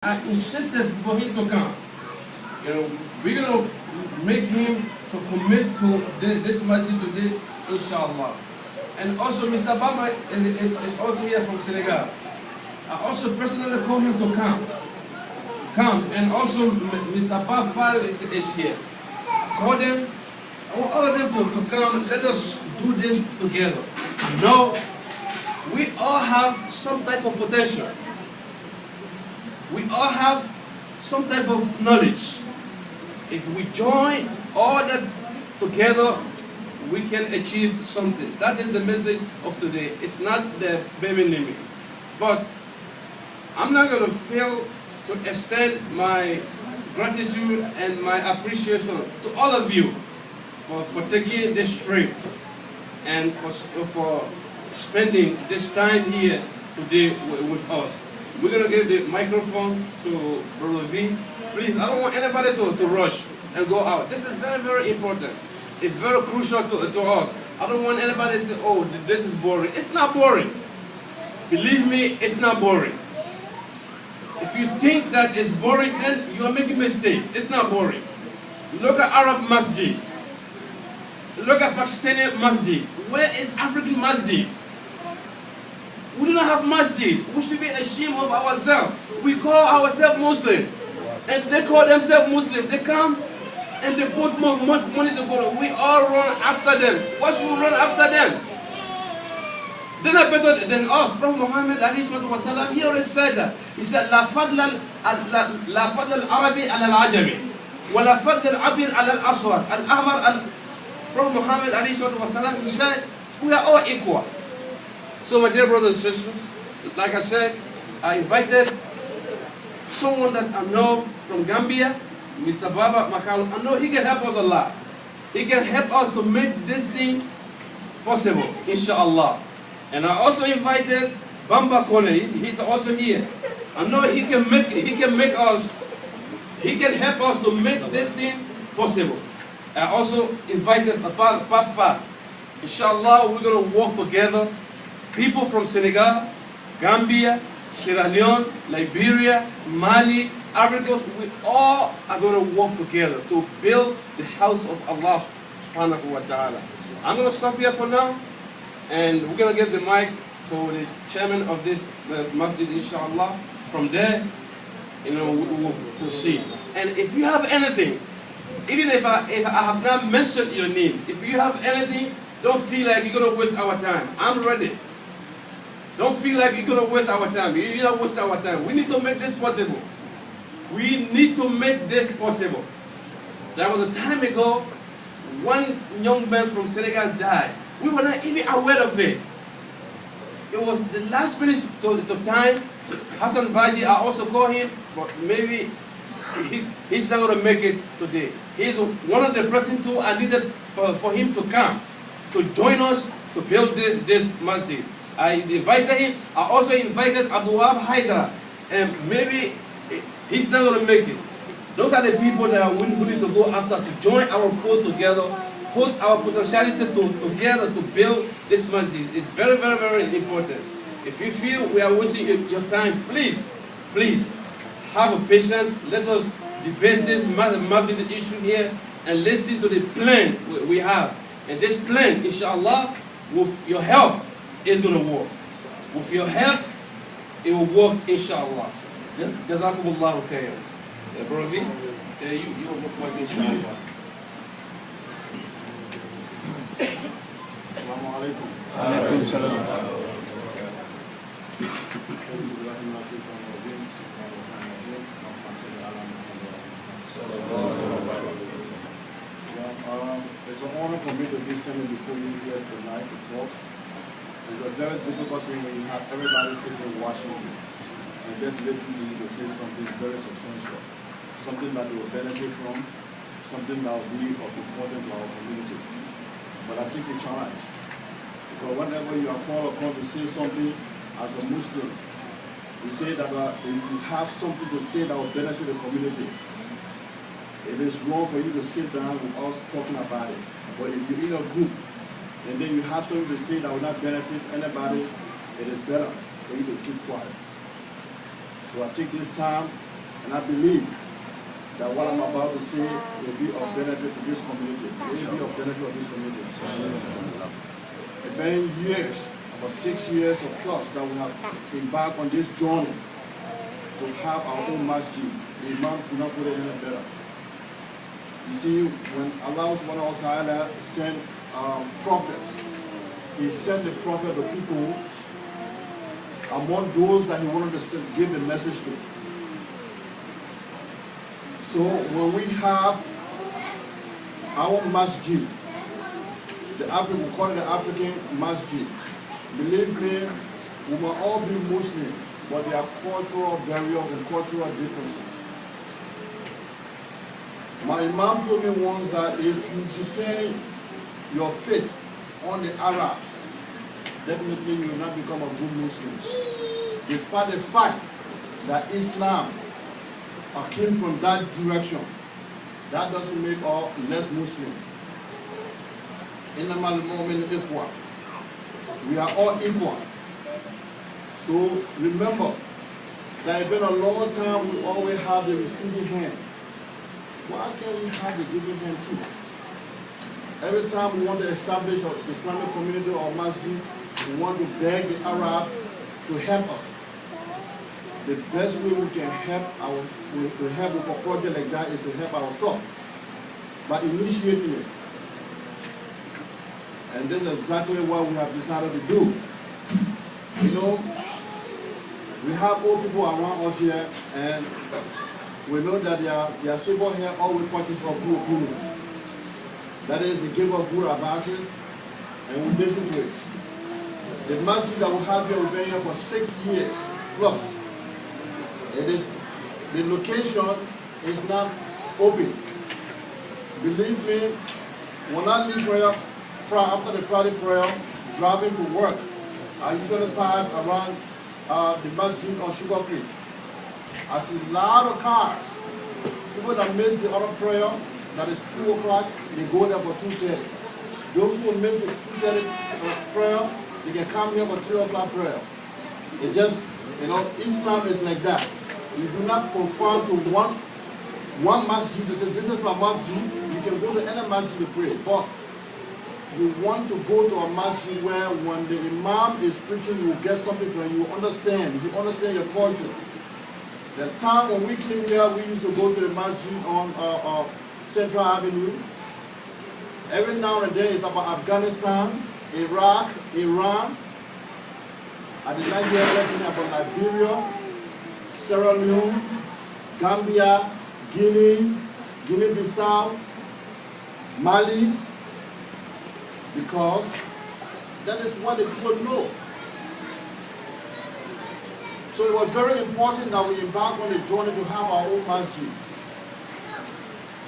I insisted for him to come. We're going to make him to commit to this masjid today, inshallah. And also, Mr. Baba is also here from Senegal. I also personally call him to come. And also, Mr. Bafal is here. Call them, all of them to come. Let us do this together. No, we all have some type of potential. We all have some type of knowledge. If we join all that together, we can achieve something. That is the message of today. It's not the baby naming. But I'm not going to fail to extend my gratitude and my appreciation to all of you for taking this trip and for spending this time here today with us. We're going to give the microphone to Brother V. Please, I don't want anybody to rush and go out. This is very, very important. It's very crucial to us. I don't want anybody to say, oh, this is boring. It's not boring. Believe me, it's not boring. If you think that it's boring, then you are making a mistake. It's not boring. Look at Arab masjid. Look at Pakistani masjid. Where is African masjid? We do not have masjid. We should be ashamed of ourselves. We call ourselves Muslim. And they call themselves Muslim. They come and they put more money to go. We all run after them. Why should we run after them? They're not better than us. Prophet Muhammad, he already said that. He said, La fadl al-Arabi al-Ajami. Wa la fadl al-Abir al-Aswad. Al-Ahmar Prophet Muhammad, he said, we are all equal. So my dear brothers and sisters, like I said, I invited someone that I know from Gambia, Mr. Baba Makalo. I know he can help us a lot. He can help us to make this thing possible, inshallah. And I also invited Bamba Kone. He's also here. I know he can help us to make this thing possible. I also invited Papa. Inshallah, we're going to work together. People from Senegal, Gambia, Sierra Leone, Liberia, Mali, Africa, we all are going to work together to build the house of Allah subhanahu wa ta'ala. I'm going to stop here for now, and we're going to give the mic to the chairman of this masjid, inshallah. From there, we will proceed. And if you have anything, even if I have not mentioned your name, if you have anything, don't feel like you're going to waste our time. I'm ready. Don't feel like you're going to waste our time. You're not wasting our time. We need to make this possible. We need to make this possible. There was a time ago, one young man from Senegal died. We were not even aware of it. It was the last minute of time. Hassan Baji, I also called him, but maybe he's not going to make it today. He's one of the person too I needed for him to come, to join us to build this masjid. I invited him. I also invited Abu Wahab Haidar, and maybe he's not going to make it. Those are the people that we need to go after, to join our force together, put our potentiality together to build this masjid. It's very, very, very important. If you feel we are wasting your time, please have a patience. Let us debate this masjid issue here and listen to the plan we have. And this plan, inshallah, with your help, is going to work. With your help, it will work, inshallah. Jazakumullahu khairan. Brother V, you will go first, inshallah. Assalamu alaikum. Alaikum salam. It's an honor for me to be standing before you here tonight to talk. It's a very difficult thing when you have everybody sitting watching you and just listening to you to say something very substantial, something that they will benefit from, something that will be of importance to our community. But I take a challenge, because whenever you are called upon to say something as a Muslim, you say that if you have something to say that will benefit the community, it is wrong for you to sit down with us talking about it. But if you're in a group and then you have something to say that will not benefit anybody, it is better for you to keep quiet. So I take this time, and I believe that what I'm about to say will be of benefit to this community. It will be of benefit to this community. It's been years, about 6 years or plus, that we have embarked on this journey to have our own masjid. The Imam could not put it any better. You see, when Allah subhanahu wa ta'ala sent prophets, He sent the prophet to people among those that He wanted to give the message to. So when we have our masjid, we call it the African masjid. Believe me, we will all be Muslim, but there are cultural barriers and cultural differences. My Imam told me once that if you depend your faith on the Arabs, definitely you will not become a good Muslim. Despite the fact that Islam came from that direction, that doesn't make us less Muslim. We are all equal. So remember that it's been a long time we always have the receiving hand. Why can't we have the giving hand too? Every time we want to establish an Islamic community or masjid, we want to beg the Arabs to help us. The best way we can help with a project like that is to help ourselves by initiating it. And this is exactly what we have decided to do. You know, we have old people around us here, and we know that their civil here always practice of good opinion. That is, they give us good advices, and we listen to it. The masjid that we have here, we've been here for 6 years plus. The location is not open. Believe me, when I leave prayer, after the Friday prayer, driving to work, I usually pass around the masjid on Sugar Creek. I see a lot of cars. People that miss the other prayer, that is 2 o'clock, they go there for 2:30. Those who miss the 2:30 prayer, they can come here for 3 o'clock prayer. It just, you know, Islam is like that. You do not conform to one masjid to say, this is my masjid. You can go to any masjid to pray. But you want to go to a masjid where when the Imam is preaching, you will get something from you understand. You understand your culture. The time when we came here, we used to go to the masjid on Central Avenue. Every now and then it's about Afghanistan, Iraq, Iran. I did not hear anything about Liberia, Sierra Leone, Gambia, Guinea, Guinea-Bissau, Mali, because that is what the people know. So it was very important that we embark on a journey to have our own masjid.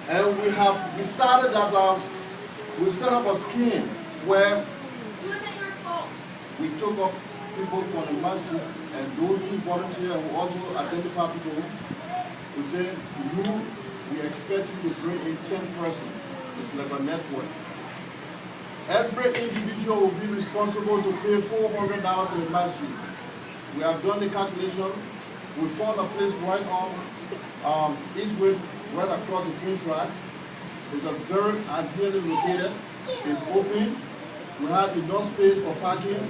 And we have decided that we set up a scheme where we took up people from the masjid, and those who volunteer and who also identify people, we say, we expect you to bring in 10 persons. It's like a network. Every individual will be responsible to pay $400 to the masjid. We have done the calculation. We found a place right on Eastwood, right across the train track. It's a very ideally located. It's open. We have enough space for parking.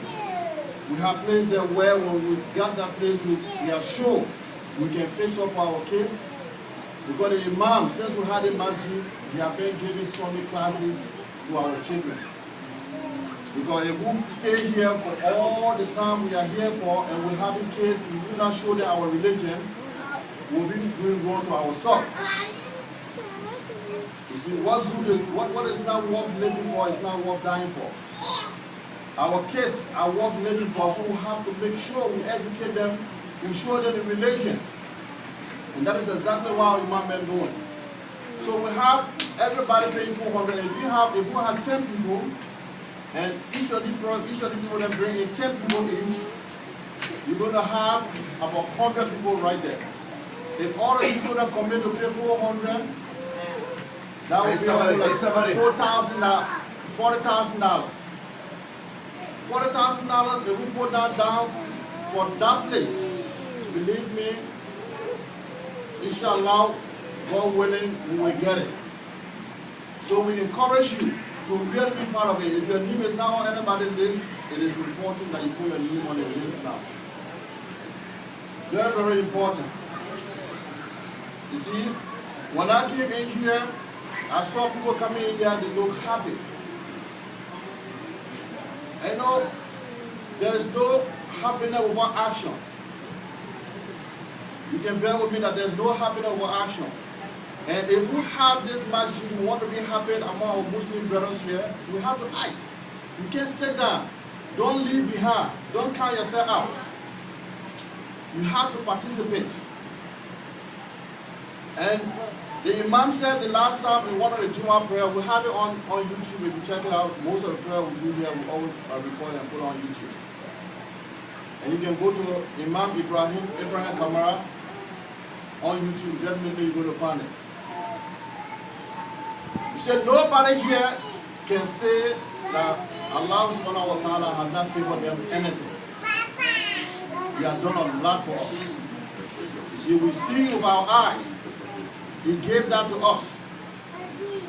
We have places there where when we got that place, we are sure we can fix up our kids. Because the Imam, since we had a masjid, we have been giving Sunday classes to our children. Because if we stay here for all the time we are here for, and we're having kids, we do not show them our religion, we'll be doing wrong to ourselves. You see, what is not worth living for is not worth dying for. Our kids are worth living for, so we have to make sure we educate them, we show them the religion. And that is exactly what Imam been doing. So we have everybody paying $400. If we have 10 people, and each of the people that bring in 10 people each, you're going to have about 100 people right there. If all the people that commit to pay $400, that would be $4,000, $40,000. $40,000 if we put that down for that place, believe me, inshallah, God willing, we will get it. So we encourage you to really be part of it. If your name is now on anybody's list, it is important that you put your name on the list now. Very, very important. You see, when I came in here, I saw people coming in here, they look happy. I know there's no happiness without action. You can bear with me that there's no happiness without action. And if we have this masjid, we want to be happy among our Muslim brothers here, we have to act. You can't sit down. Don't leave behind. Don't count yourself out. You have to participate. And the Imam said the last time in one of the Jummah prayer, we have it on YouTube. If you check it out, most of the prayer we do here, we always record and put it on YouTube. And you can go to Imam Ibrahim Kamara on YouTube. Definitely you're going to find it. You said nobody here can say that Allah subhanahu wa ta'ala has not favored them anything. He has done a lot for us. You see, we see with our eyes. He gave that to us.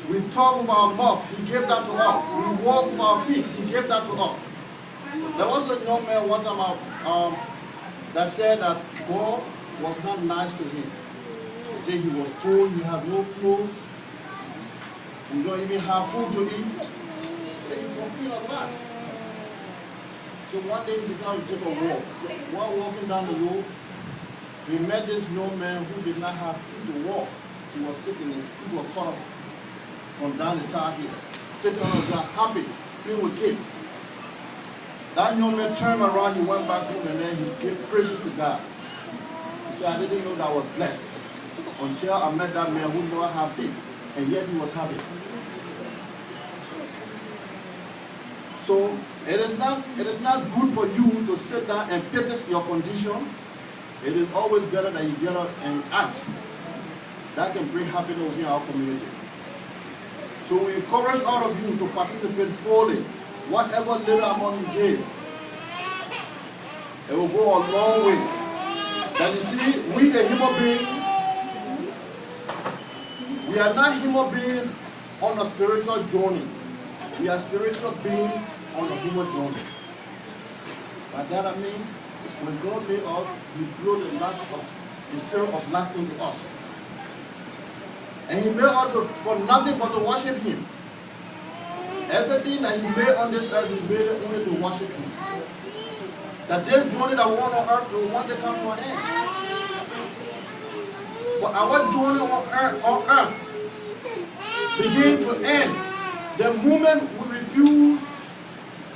We talk with our mouth. He gave that to us. We walk with our feet. He gave that to us. There was a young man one time that said that God was not nice to him. He said he was poor, he had no clothes, he don't even have food to eat. So he complained a lot. So one day he decided to take a walk. While walking down the road, he met this young man who did not have food to walk. He was sitting and people were caught up from down the tower here, sitting on the grass, happy, playing with kids. That young man turned around, he went back home and then he gave praises to God. He said, I didn't know that I was blessed until I met that man who never had faith, and yet he was happy. So it is not good for you to sit down and pity your condition. It is always better that you get up and act. That can bring happiness within our community. So we encourage all of you to participate fully. Whatever little amount you give, it will go a long way. And you see, we the human beings, we are not human beings on a spiritual journey. We are spiritual beings on a human journey. By that I mean, when God made us, He blew the spirit of life into us. And He made us for nothing but to worship Him. Everything that He made on this earth, He made it only to worship Him. That this journey that we want on earth, we want to come to an end. But our journey on earth begin to end the moment we refuse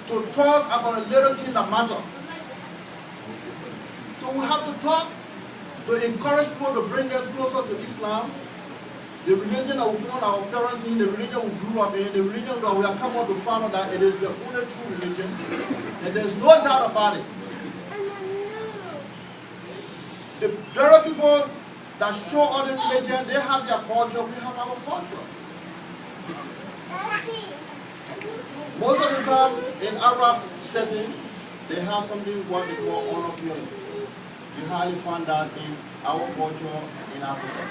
to talk about a little thing that matters. So we have to talk to encourage people to bring them closer to Islam. The religion that we found our parents in, the religion we grew up in, the religion that we have come out to find out that it is the only true religion, and there's no doubt about it. The very people that show other religion, they have their culture, we have our culture. Most of the time in Arab setting, they have something what they call honor killing. You hardly find that in our culture in Africa.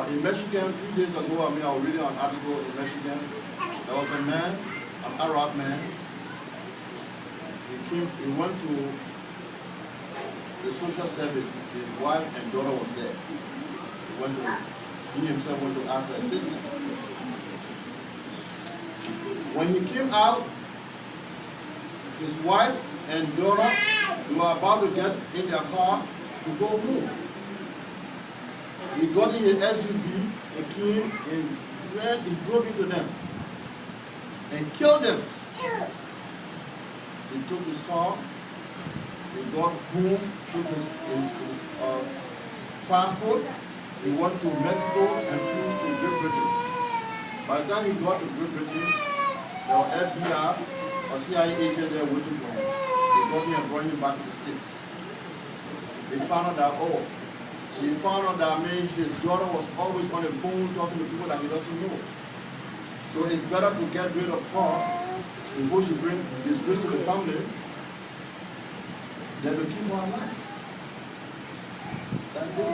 In Michigan, a few days ago, I was reading an article in Michigan. There was a man, an Arab man. He went to the social service. His wife and daughter was there. He himself went to ask for assistance. When he came out, his wife and daughter were about to get in their car to go home. He got in his SUV and came and he drove into them and killed them. He took his car, he got home, took his passport, he went to Mexico and flew to Great Britain. By the time he got to Great Britain, there were FBI or CIA agents there waiting for him. They got him and brought him back to the States. They found out that, he found out that his daughter was always on the phone talking to people that he doesn't know. So it's better to get rid of her before she brings disgrace to the family than to keep her alive. Thank you.